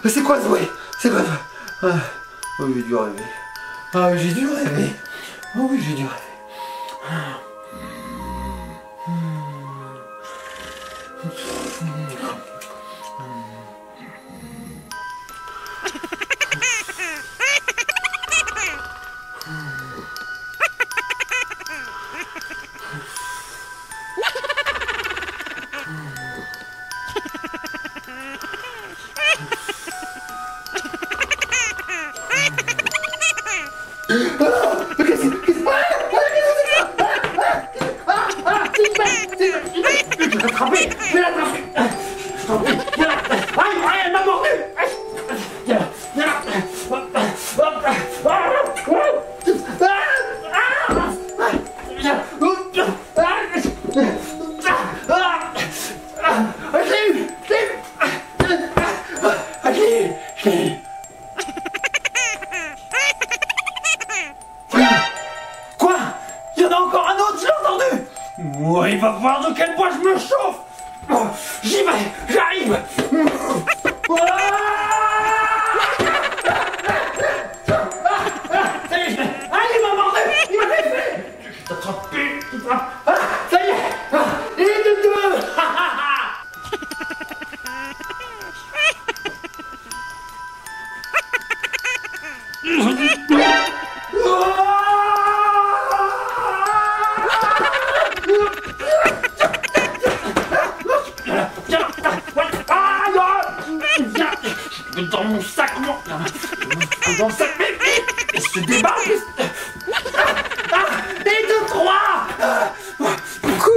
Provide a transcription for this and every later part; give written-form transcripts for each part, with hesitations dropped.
C'est quoi ce bruit? C'est quoi ça? Oh, j'ai dû rêver. Ah, j'ai dû rêver. Oh oui, j'ai dû rêver. Quoi? Il y en a encore un autre, je l'ai entendu. Ouais, il va voir de quel bois je me chauffe. Oh, j'y vais, j'arrive. Ça y est, il m'a mordu, il m'a fait. Je vais t'attraper. Ça y est, il est de deux. Dans mon sac, non. Dans le sac, mais se débarque. Et de trois. Coucou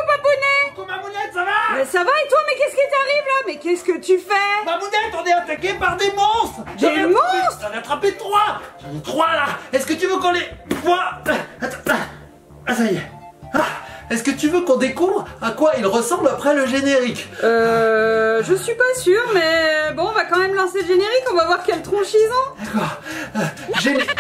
Papounet. Coucou Mamounette, ça va? Mais ça va et toi? Mais qu'est-ce qui t'arrive là? Mais qu'est-ce que tu fais? Mamounette, on est attaqué par des monstres. Des monstres? J'en ai attrapé trois. J'en ai trois là. Est-ce que tu veux qu'on les voit? Attends. Ah, ça y est. Est-ce que tu veux qu'on découvre à quoi il ressemble après le générique? Je suis pas sûre, mais bon, on va quand même lancer le générique, on va voir quelle tronche ils ont. D'accord. Générique.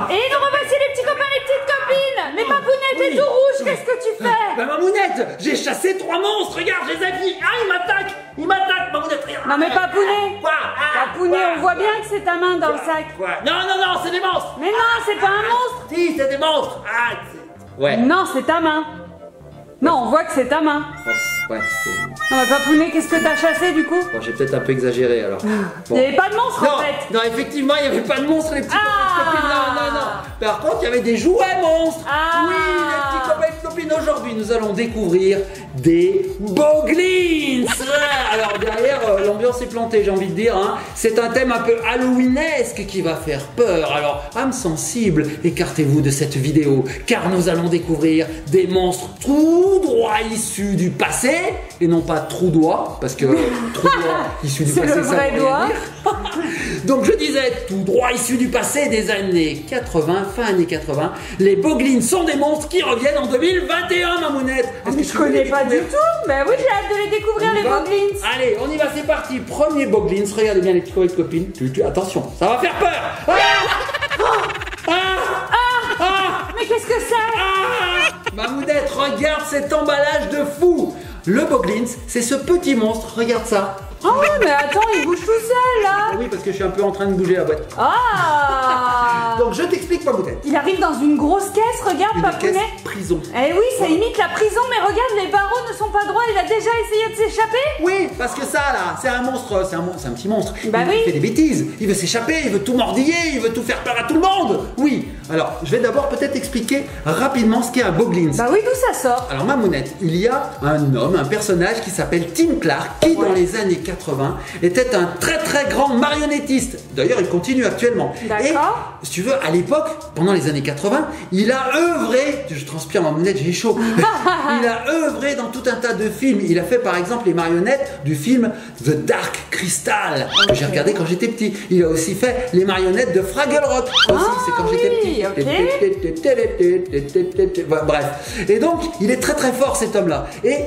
Et nous revoici les petits copains, les petites copines. Mais Papounet, t'es tout rouge, qu'est-ce que tu fais? Bah Mamounette, j'ai chassé trois monstres, regarde, je les ai vus. Ah, il m'attaque, Mamounette, regarde. Non mais Papounet. Quoi? Papounet, on voit bien que c'est ta main dans le sac. Quoi? Non, c'est des monstres. Mais non, c'est pas un monstre. Si, c'est des monstres. Ouais. Non, c'est ta main. Non, on voit que c'est ta main. Ouais, Non mais Papounet, qu'est-ce que t'as chassé du coup? bon, j'ai peut-être un peu exagéré alors. Il n'y avait pas de monstre en fait. Non, effectivement, il n'y avait pas de monstres, les petits copains. Non. Par contre, il y avait des jouets monstres. Oui, les petits copains et copines, aujourd'hui, nous allons découvrir des Boglins. Alors derrière, l'ambiance est plantée, j'ai envie de dire. Hein. C'est un thème un peu halloweenesque qui va faire peur. Alors, âme sensible, écartez-vous de cette vidéo, car nous allons découvrir des monstres tout droit issus du passé, et non pas trou doigt, parce que trou doigt issu du passé, c'est le vrai doigt. Donc je disais, tout droit issu du passé des années 80, fin années 80, les Boglins sont des monstres qui reviennent en 2021, Mamounette. Mais je connais pas du tout. Mais oui, j'ai hâte de les découvrir, les Boglins. Allez, on y va, c'est parti. Premier Boglins, regardez bien les petits copains et copines. Attention, ça va faire peur. Mais qu'est-ce que c'est? Mamounette, regarde cet emballage de fou. Le Boglins, c'est ce petit monstre, regarde ça. Oh oui, mais attends, il bouge tout seul là. Oui, parce que je suis un peu en train de bouger la boîte. Donc je t'explique, Mamounette. Il arrive dans une grosse caisse, regarde Papounet. Une caisse prison. Eh oui, ça imite la prison, mais regarde, les barreaux ne sont pas droits, il a déjà essayé de s'échapper. Oui, parce que ça là, c'est un monstre, c'est un petit monstre. Bah oui. Il fait des bêtises, il veut s'échapper, il veut tout mordiller, il veut tout faire peur à tout le monde. Oui, Alors, je vais d'abord peut-être expliquer rapidement ce qu'est un Boglins. Bah oui, d'où ça sort? Alors Mamounette, il y a un homme, un personnage qui s'appelle Tim Clark, qui dans les années 80 était un très très grand marionnettiste. D'ailleurs, il continue actuellement. D'accord. Et si tu veux, à l'époque, pendant les années 80, il a œuvré, je transpire Mamounette, j'ai chaud. Il a œuvré dans tout un tas de films. Il a fait par exemple les marionnettes du film The Dark Crystal, que j'ai regardé quand j'étais petit. Il a aussi fait les marionnettes de Fraggle Rock. Aussi, c'est quand j'étais petit. Bref. Et donc, il est très très fort cet homme-là. Et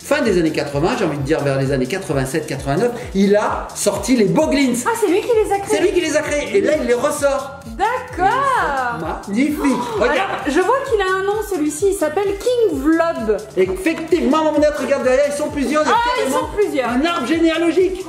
fin des années 80, j'ai envie de dire vers les années 87-89, il a sorti les Boglins. Ah, c'est lui qui les a créés? C'est lui qui les a créés. Et là, il les ressort. D'accord. Magnifique. Regarde. Alors, je vois qu'il a un nom, celui-ci. Il s'appelle King Vlob. Effectivement, Mamounette, regarde derrière, ils sont plusieurs. Ils sont plusieurs. Un arbre généalogique.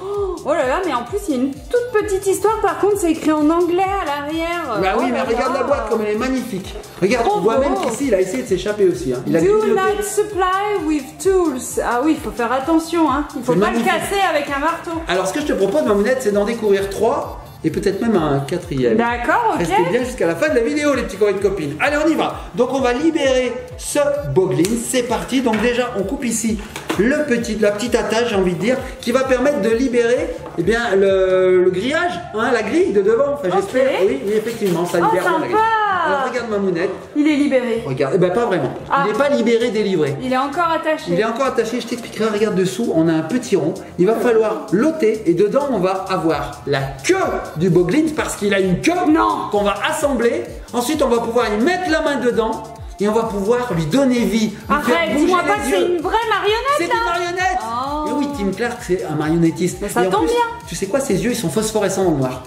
Oh là là, mais en plus, il y a une toute petite histoire. Par contre, c'est écrit en anglais à l'arrière. Bah oui, mais regarde la boîte comme elle est magnifique. Regarde, on voit même qu'ici, il a essayé de s'échapper aussi. Hein. Il a Do not supply with tools. Ah oui, il faut faire attention. Hein. Il faut pas le casser avec un marteau. Alors, ce que je te propose, Mamounette, c'est d'en découvrir 3 et peut-être même un 4e. D'accord, ok. Restez bien jusqu'à la fin de la vidéo, les petits copains et copines. Allez, on y va. Donc, on va libérer ce Boglins. C'est parti. Donc, déjà, on coupe ici la petite attache, j'ai envie de dire, qui va permettre de libérer eh bien, le grillage, hein, la grille de devant. Enfin, j'espère. Oui, effectivement, ça libère la grille. Alors, regarde Mamounette. Il est libéré. Regarde, eh ben pas vraiment. Il n'est pas libéré, délivré. Il est encore attaché. Il est encore attaché, je t'expliquerai. Regarde dessous, on a un petit rond. Il va falloir l'ôter et dedans, on va avoir la queue du Boglins parce qu'il a une queue qu'on va assembler. Ensuite, on va pouvoir y mettre la main dedans. Et on va pouvoir lui donner vie. Arrête, dis-moi pas que c'est une vraie marionnette. C'est une marionnette. Et oui, Tim Clark, c'est un marionnettiste. Mais ça tombe bien. Tu sais quoi, ses yeux, ils sont phosphorescents dans le noir.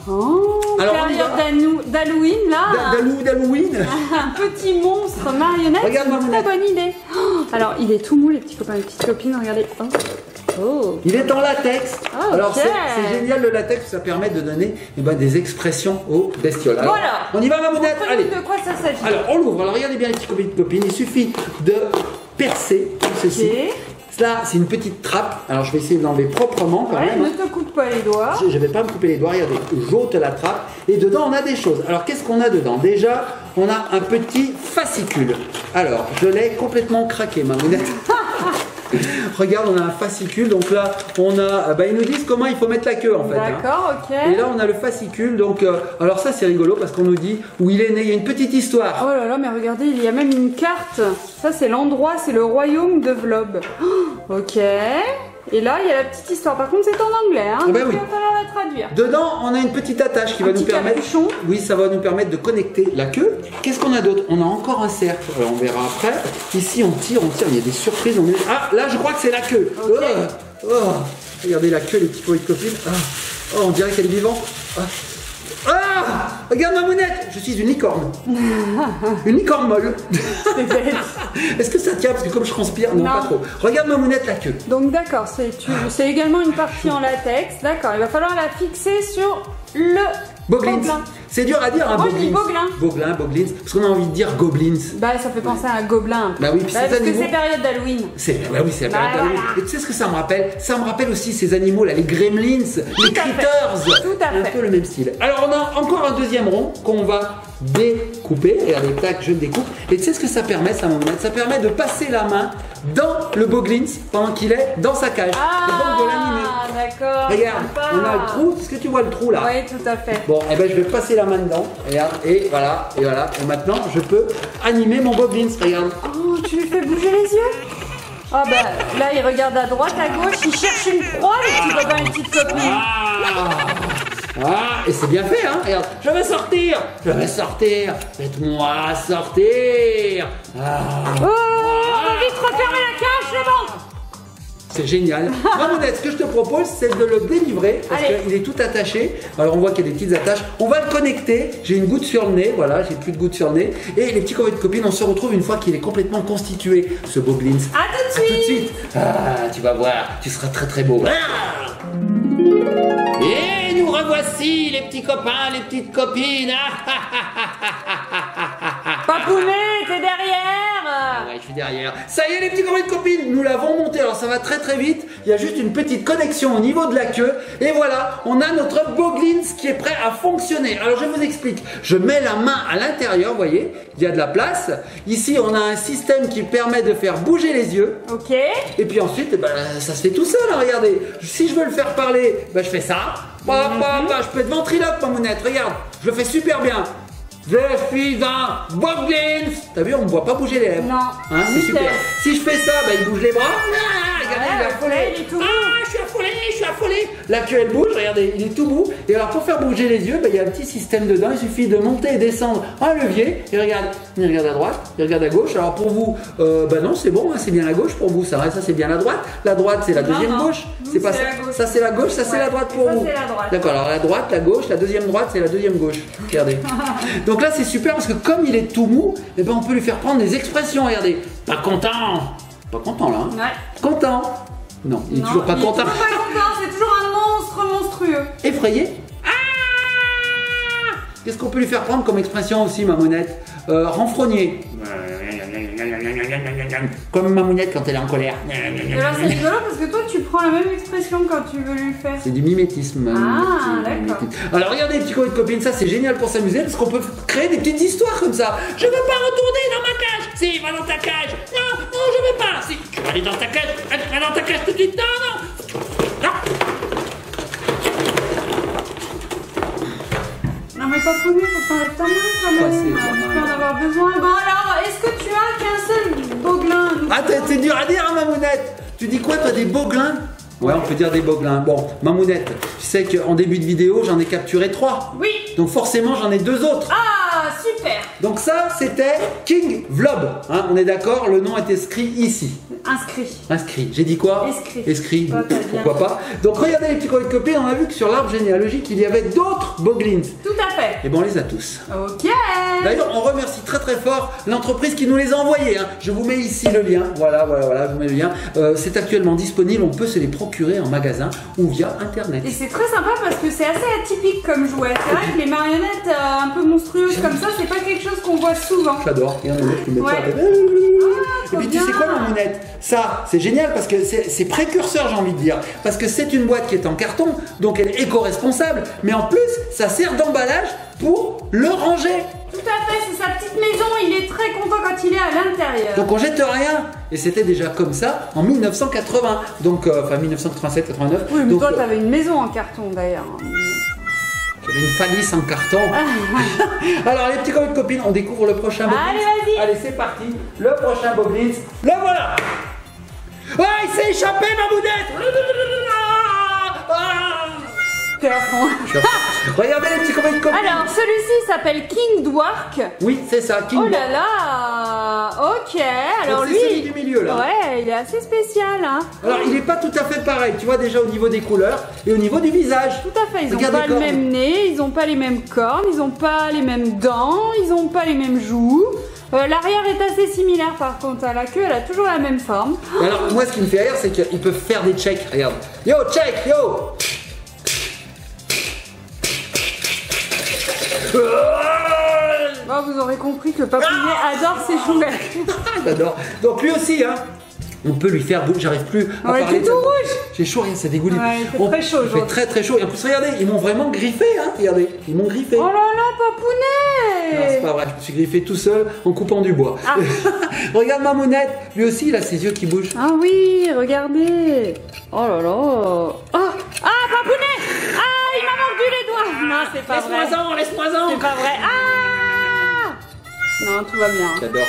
Alors, période d'Halloween, là. D'Halloween. Un petit monstre marionnette. Regarde, c'est une très bonne idée. Alors, il est tout mou, les petits copains et les petites copines. Regardez. Il est en latex. Okay. Alors c'est génial le latex, ça permet de donner des expressions aux bestioles. Alors, voilà. On y va Mamounette. Allez. De quoi ça s'agit? Alors on l'ouvre. Alors regardez bien les petits copines. Il suffit de percer tout ceci. Là, c'est une petite trappe. Alors je vais essayer de l'enlever proprement quand même. Ne te coupe pas les doigts. Je ne vais pas me couper les doigts. Regardez, j'ôte la trappe. Et dedans, on a des choses. Alors qu'est-ce qu'on a dedans? Déjà, on a un petit fascicule. Alors, je l'ai complètement craqué, Mamounette. Regarde, on a un fascicule, donc là on a, ils nous disent comment il faut mettre la queue en fait. D'accord, ok. Et là on a le fascicule, donc alors ça c'est rigolo parce qu'on nous dit où il est né, il y a une petite histoire. Oh là là, mais regardez, il y a même une carte. Ça c'est l'endroit, c'est le royaume de Vlob. Ok. Et là il y a la petite histoire, par contre c'est en anglais, hein, oui. Il va falloir la traduire. Dedans on a une petite attache qui va nous permettre. Capuchon. Oui, ça va nous permettre de connecter la queue. Qu'est-ce qu'on a d'autre? On a encore un cercle, alors on verra après. Ici on tire, il y a des surprises. Ah là je crois que c'est la queue. Okay. Regardez la queue les petits poètes copines. On dirait qu'elle est vivante. Regarde Mamounette, je suis une licorne. Une licorne molle. Est-ce que ça tient? Parce que comme je transpire, non, pas trop. Regarde Mamounette la queue. Donc d'accord, c'est également une partie en latex. D'accord, il va falloir la fixer sur le Boglins. C'est dur à dire, hein, Moi je dis Boglins. Boglins, parce qu'on a envie de dire goblins. Bah ça fait penser à un gobelin. Bah oui, puis parce que c'est période d'Halloween. Bah oui, c'est la période d'Halloween. Et tu sais ce que ça me rappelle? Ça me rappelle aussi ces animaux là, les gremlins, les critters. Tout à fait. Un peu le même style. Alors on a encore un deuxième rond qu'on va découper. Regardez, tac, je le découpe. Et tu sais ce que ça permet, ça Mamounette? Ça permet de passer la main dans le Boglins pendant qu'il est dans sa cage. Ah, de l'animer. D'accord. Regarde, on a le trou. Est-ce que tu vois le trou là? Oui, tout à fait. Bon, et ben je vais passer la main dedans. Regarde, et voilà. Et maintenant, je peux animer mon Boglins. Regarde. Oh, tu lui fais bouger les yeux? Ah bah là, il regarde à droite, à gauche, il cherche une proie, les petits copains et les petites copines. Et c'est bien fait, hein. Regarde, je vais sortir. Faites-moi sortir. On va vite refermer la cage, c'est bon. C'est génial. Mamounette, ce que je te propose, c'est de le délivrer parce qu'il est tout attaché. Alors on voit qu'il y a des petites attaches. On va le connecter. J'ai une goutte sur le nez. Voilà, j'ai plus de goutte sur le nez. Et les petits copains et copines, on se retrouve une fois qu'il est complètement constitué, ce Boglins. À tout de suite. Tu vas voir, tu seras très très beau. Et nous revoici, les petits copains, les petites copines. Papounet, t'es derrière. je suis derrière. Ça y est les petits copains et copines, nous l'avons monté. Alors ça va très très vite. Il y a juste une petite connexion au niveau de la queue. Et voilà, on a notre Boglins qui est prêt à fonctionner. Alors je vous explique. Je mets la main à l'intérieur, vous voyez, il y a de la place. Ici on a un système qui permet de faire bouger les yeux. Ok. Et puis ensuite, eh ben, ça se fait tout seul, hein, regardez. Si je veux le faire parler, ben, je fais ça. Je peux être ventriloque, Mamounette, regarde. Je le fais super bien. Je suis un Boglins. T'as vu, on ne voit pas bouger les lèvres. Non. Hein, c'est super. Si je fais ça, ben, il bouge les bras. Regardez, il est affolé. Il est tout Je suis affolé. La queue, elle bouge, regardez, il est tout mou. Et alors, pour faire bouger les yeux, ben, il y a un petit système dedans. Il suffit de monter et descendre un levier. Et regarde, il regarde à droite, il regarde à gauche. Alors, pour vous, ben non, c'est bon, hein, c'est bien la gauche pour vous. Ça c'est bien la droite. La droite, c'est la deuxième gauche. C'est pas ça. Ça, c'est la gauche, ça, c'est la droite pour vous. D'accord, alors la droite, la gauche, la deuxième droite, c'est la deuxième gauche. Regardez. Donc là, c'est super parce que comme il est tout mou, eh ben, on peut lui faire prendre des expressions. Regardez. Pas content. Pas content là. Hein. Ouais. Content. Non, il est toujours pas content. Toujours pas content, c'est toujours un monstre monstrueux. Effrayé. Qu'est-ce qu'on peut lui faire prendre comme expression aussi, Mamounette? Renfrogner. Comme Mamounette quand elle est en colère. Alors c'est rigolo parce que toi tu prends la même expression quand tu veux lui faire. C'est du mimétisme. Ah, d'accord. Alors regardez, petits copains et copines, ça c'est génial pour s'amuser parce qu'on peut créer des petites histoires comme ça. Je veux pas retourner dans ma cage. Si, va dans ta cage. Non, non, je veux pas. Si, tu vas aller dans ta cage. Va dans ta cage tout de suite. Non, non. Non. Non mais pas pour lui, faut t'enlever ta main quand même. Tu peux en avoir besoin. Bon alors, est-ce que tu as qu'un seul Boglin? Ah, t'es dur à dire, hein, Mamounette. Tu dis quoi, toi, des Boglins? Ouais, on peut dire des Boglins. Bon, Mamounette, tu sais qu'en début de vidéo, j'en ai capturé 3. Oui. Donc forcément, j'en ai 2 autres. Ah, super. Donc ça, c'était King Vlob. Hein, on est d'accord, le nom est inscrit ici. Inscrit. J'ai dit quoi? Escrit. Pourquoi pas? Donc regardez les petits copains, on a vu que sur l'arbre généalogique, il y avait d'autres Boglins. Tout à fait. Et bon, on les a tous. Ok. D'ailleurs, on remercie très très fort l'entreprise qui nous les a envoyés. Hein. Je vous mets ici le lien. Voilà, je vous mets le lien. C'est actuellement disponible. On peut se les procurer en magasin ou via internet. Et c'est très sympa parce que c'est assez atypique comme jouet. C'est vrai que les marionnettes un peu monstrueuses comme ça, c'est pas quelque chose qu'on voit souvent. J'adore. Et puis tu sais quoi, Mamounette? Ça, c'est génial parce que c'est précurseur, j'ai envie de dire. Parce que c'est une boîte qui est en carton, donc elle est éco-responsable. Mais en plus, ça sert d'emballage pour le ranger. Tout à fait, c'est sa petite maison. Il est très content quand il est à l'intérieur. Donc on jette rien. Et c'était déjà comme ça en 1980. Donc, enfin 1987, 89. Oui, mais donc, toi, t'avais une maison en carton d'ailleurs. J'avais une phallus en carton. Alors les petits copains et copines, on découvre le prochain Boglins. Allez, vas-y. Allez, c'est parti. Le prochain Boglins. Le voilà. Ah, il s'est échappé, Mamounette. T'es à fond. Regardez les petits copains et copines. Alors, celui-ci s'appelle King Dwark. Oui, c'est ça, King Oh là là. Ok, alors lui. C'est celui du milieu là. Ouais, il est assez spécial. Hein. Alors, il n'est pas tout à fait pareil, tu vois, déjà au niveau des couleurs et au niveau du visage. Tout à fait, ils n'ont pas le même nez, ils n'ont pas les mêmes cornes, ils n'ont pas les mêmes dents, ils n'ont pas les mêmes joues. L'arrière est assez similaire par contre, à la queue elle a toujours la même forme. Alors moi ce qui me fait rire c'est qu'ils peuvent faire des checks, regarde. Yo check, yo. Oh, vous aurez compris que Papounet adore ses jouets. J'adore. Donc lui aussi hein. On peut lui faire bouger, j'arrive plus à parler. Ouais, tout rouge. J'ai chaud, rien, c'est dégoûtant. Ouais, il fait très chaud. Il fait très très chaud. Et en plus, regardez, ils m'ont vraiment griffé, hein. Regardez, ils m'ont griffé. Oh là là, Papounet. Non, c'est pas vrai, je me suis griffé tout seul en coupant du bois. Ah. Regarde Mamounette, lui aussi, il a ses yeux qui bougent. Ah oui, regardez. Oh là là. Oh. Ah, Papounet. Ah, il m'a mordu les doigts. Non, c'est pas vrai. Laisse-moi-en. C'est pas vrai. Ah. Non, tout va bien. J'adore.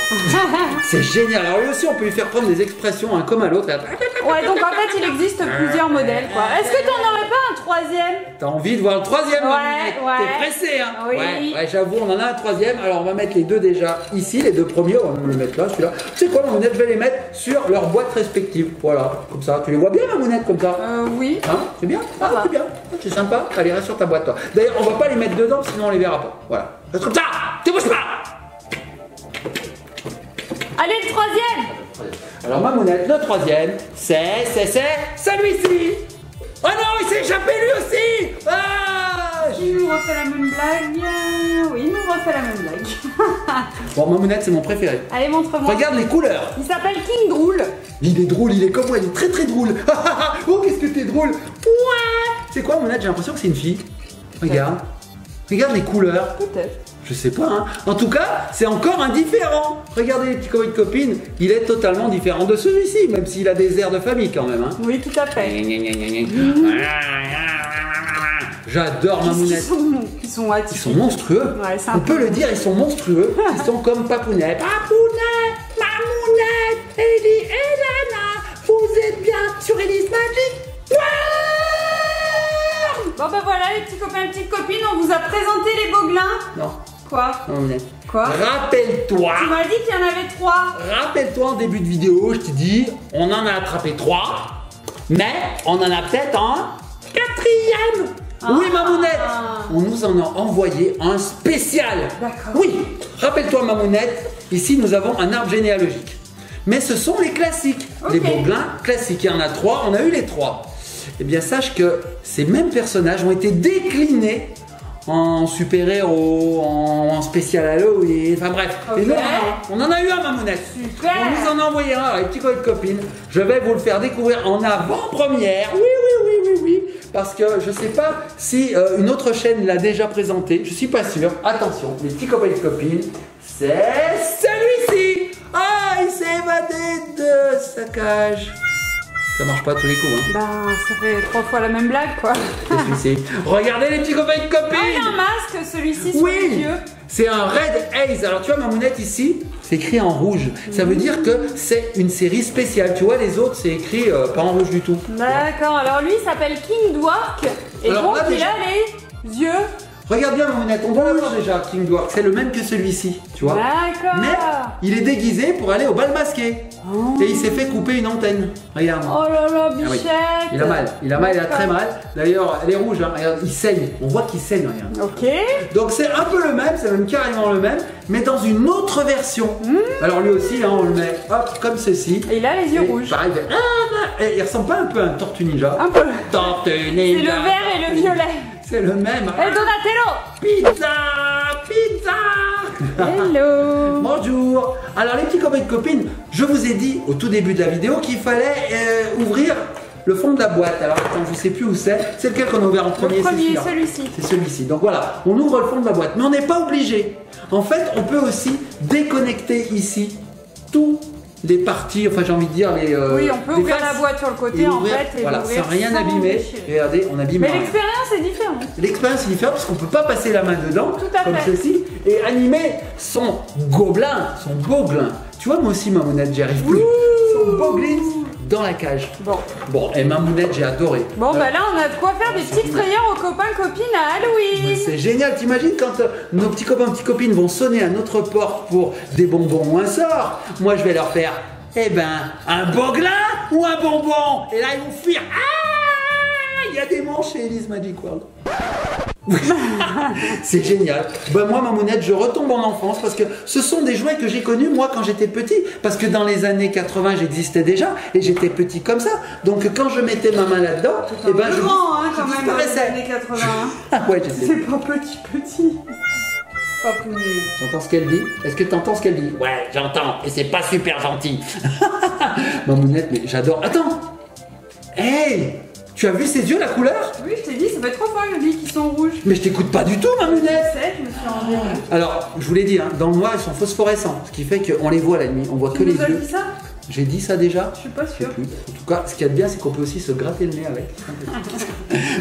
C'est génial. Alors lui aussi, on peut lui faire prendre des expressions un comme à l'autre. Ouais, donc en fait, il existe plusieurs modèles, quoi. Est-ce que t'en aurais pas un troisième? T'as envie de voir le troisième? Ouais. T'es pressé, hein? Oui. Ouais, j'avoue, on en a un troisième. Alors, on va mettre les deux déjà ici, les deux premiers. On va les mettre là, celui-là. Tu sais quoi, Mamounette, je vais les mettre sur leurs boîtes respectives. Voilà, comme ça. Tu les vois bien, Mamounette, comme ça? Oui. Hein? C'est bien? Ah, c'est bien. C'est sympa. Allez, reste sur ta boîte, toi. D'ailleurs, on va pas les mettre dedans, sinon on les verra pas. Voilà. Reste comme ça! Tu bouges pas! Allez, le troisième. Alors Mamounette, le troisième, c'est celui-ci. Oh non, il s'est échappé lui aussi. Ah, il nous refait la même blague. Oui, il nous refait la même blague. Bon, Mamounette, c'est mon préféré. Allez, montre-moi. Regarde les couleurs. Il s'appelle King Drool. Il est drôle, il est comme moi, il est très très drôle. Oh, qu'est-ce que t'es drôle. Ouais. C'est quoi, Mamounette? J'ai l'impression que c'est une fille. Regarde. Regarde les couleurs. Peut-être. Je sais pas, hein. En tout cas, c'est encore indifférent. Regardez les petits copains de copines, il est totalement différent de celui-ci, même s'il a des airs de famille quand même, hein. Oui, tout à fait. J'adore Mamounette. Ils sont atypiques. Ils sont monstrueux. Ouais, c'est un On peu- peut le dire, ils sont monstrueux. Ils sont comme Papounet. Papounet, Mamounette, Ellie et Lana, vous êtes bien sur Ellis Magic World. Bon bah voilà les petits copains et petites copines, on vous a présenté les Boglins. Non, Quoi? Mamounette. Quoi? Rappelle-toi. Tu m'as dit qu'il y en avait 3. Rappelle-toi en début de vidéo, je t'ai dit, on en a attrapé 3, mais on en a peut-être un 4e. Oui, Mamounette, on nous en a envoyé un spécial. D'accord. Oui, rappelle-toi Mamounette, ici nous avons un arbre généalogique. Mais ce sont les classiques, les Ok. Boglins classiques. Il y en a 3, on a eu les 3. Eh bien, sache que ces mêmes personnages ont été déclinés en super-héros, en spécial Halloween, enfin bref. Ok. Et nous, on en a eu un, Mamounette. Super. On nous en a envoyé un, les petits copains de copines. Je vais vous le faire découvrir en avant-première. Oui, oui, oui, oui, oui. Parce que je sais pas si une autre chaîne l'a déjà présenté. Je suis pas sûr. Attention, les petits copains de copines, c'est celui-ci. Ah, il s'est évadé de sa cage. Ça marche pas à tous les coups, hein. Bah ça fait 3 fois la même blague quoi. C'est celui-ci. Regardez les petits copains de Ah, il y copines. a un masque celui-ci sur les Oui, yeux. c'est un Red Haze. Alors tu vois, Mamounette ici, c'est écrit en rouge. Ça veut dire que c'est une série spéciale. Tu vois, les autres, c'est écrit pas en rouge du tout. D'accord, alors lui il s'appelle King Dwark. Et Alors, donc là, il déjà- a les yeux. Regarde bien, Mamounette, on doit l'avoir déjà, King Dwarf. C'est le même que celui-ci, tu vois. D'accord. Mais il est déguisé pour aller au bal masqué. Et il s'est fait couper une antenne. Regarde. Oh là là, Ah oui. bichette. Il a mal, il a très mal. D'ailleurs, elle est rouge, hein. Regarde, il saigne. On voit qu'il saigne, regarde. Ok. Donc c'est un peu le même, c'est même carrément le même, mais dans une autre version. Alors lui aussi, hein, on le met hop, comme ceci. Et il a les yeux Et rouges. pareil, il fait, et il ressemble pas un peu à un Tortue Ninja. Un peu. Tortue C'est Ninja. le vert et le violet. C'est le même. Et Donatello. Pizza, pizza. Hello. Bonjour. Alors les petits copains et copines, je vous ai dit au tout début de la vidéo qu'il fallait ouvrir le fond de la boîte. Alors attends, je sais plus où c'est. C'est lequel qu'on a ouvert en premier? Le premier, c'est celui-ci. C'est celui-ci. Donc voilà, on ouvre le fond de la boîte, mais on n'est pas obligé. En fait, on peut aussi déconnecter ici tous les parties, enfin j'ai envie de dire les. Oui, on peut les ouvrir faces. la boîte sur le côté Et en ouvrir, fait et voilà, l'ouvrir sans rien sans abîmer. déchirer. Regardez, on abîme Mais rien. l'expérience est différente. L'expérience est différente parce qu'on peut pas passer la main dedans Tout à comme fait. ceci et animer son gobelin, son boglin. Tu vois, moi aussi, Mamounette, j'y arrive plus. Son boglin dans la cage. Bon, et Mamounette, j'ai adoré. Bon, bah là, on a de quoi faire des petites frayeurs aux copains copines à Halloween. C'est génial, t'imagines quand nos petits copains, petites copines vont sonner à notre porte pour des bonbons ou un sort. Moi, je vais leur faire, eh ben, un boglin ou un bonbon. Et là, ils vont fuir. Ah, il y a des manches chez Ellis Magic World. C'est génial. Ben moi, Mamounette, je retombe en enfance parce que ce sont des jouets que j'ai connus moi quand j'étais petit. Parce que dans les années 80, j'existais déjà et j'étais petit comme ça. Donc quand je mettais ma main là-dedans, eh ben je grand, hein, quand je même, dans les disparaissais. années 80. Ah ouais, je sais. C'est pas petit. Papounet. T'entends ce qu'elle dit? Est-ce que t'entends ce qu'elle dit? Ouais, j'entends. Et c'est pas super gentil. Mamounette, mais j'adore. Attends. Hey, tu as vu ses yeux, la couleur? Oui, je t'ai dit, ça fait 3 fois que je dis qu'ils sont rouges. Mais je t'écoute pas du tout, Mamounette. Je sais, je me suis rendu compte. Alors, je vous l'ai dit, hein, dans le noir, ils sont phosphorescents. Ce qui fait qu'on les voit la nuit. On voit que Tu les nous as yeux. dit ça? J'ai dit ça déjà? Je suis pas Je sais sûre. plus. En tout cas, ce qu'il y a de bien, c'est qu'on peut aussi se gratter le nez avec.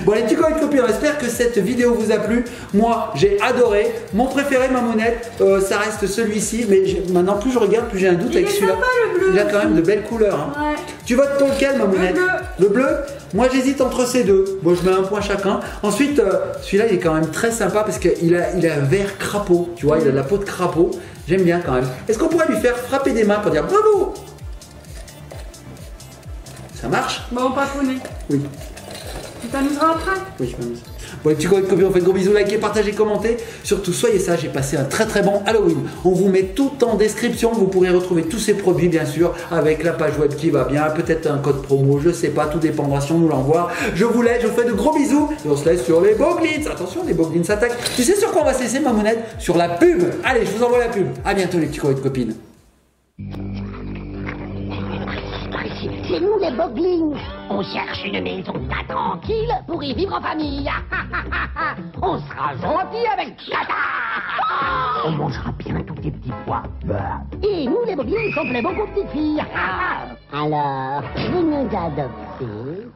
Bon, les petits copains et copines, j'espère que cette vidéo vous a plu. Moi, j'ai adoré. Mon préféré, Mamounette, ça reste celui-ci. Mais maintenant, plus je regarde, plus j'ai un doute Il avec est celui-là. sympa, le bleu Il a quand aussi. même de belles couleurs. Hein. Ouais. Tu votes pour lequel, Mamounette? Le bleu. Le bleu? Moi, j'hésite entre ces deux. Bon, je mets un point chacun. Ensuite, celui-là, il est quand même très sympa parce qu'il a un vert crapaud. Tu vois, il a de la peau de crapaud. J'aime bien quand même. Est-ce qu'on pourrait lui faire frapper des mains pour dire bravo? Ça marche? Bon, Papounet. Oui. Tu t'amuseras après? Oui, je m'amuse. Bon les petits copains, on fait de gros bisous, likez, partagez, commentez. Surtout soyez sages et passez un très très bon Halloween. On vous met tout en description, vous pourrez retrouver tous ces produits bien sûr avec la page web qui va bien, peut-être un code promo, je sais pas, tout dépendra si on nous l'envoie. Je vous laisse, je vous fais de gros bisous et on se laisse sur les Boglins. Attention, les Boglins s'attaquent. Tu sais sur quoi on va se laisser, Mamounette? Sur la pub. Allez, je vous envoie la pub. À bientôt les petits copains et copines. C'est nous les Boglins. On cherche une maison bien tranquille pour y vivre en famille. On sera gentils avec Tata. On mangera bien tous tes petits pois. Et nous les Boglins, on plaît beaucoup aux petites filles. Alors, vous nous adoptez.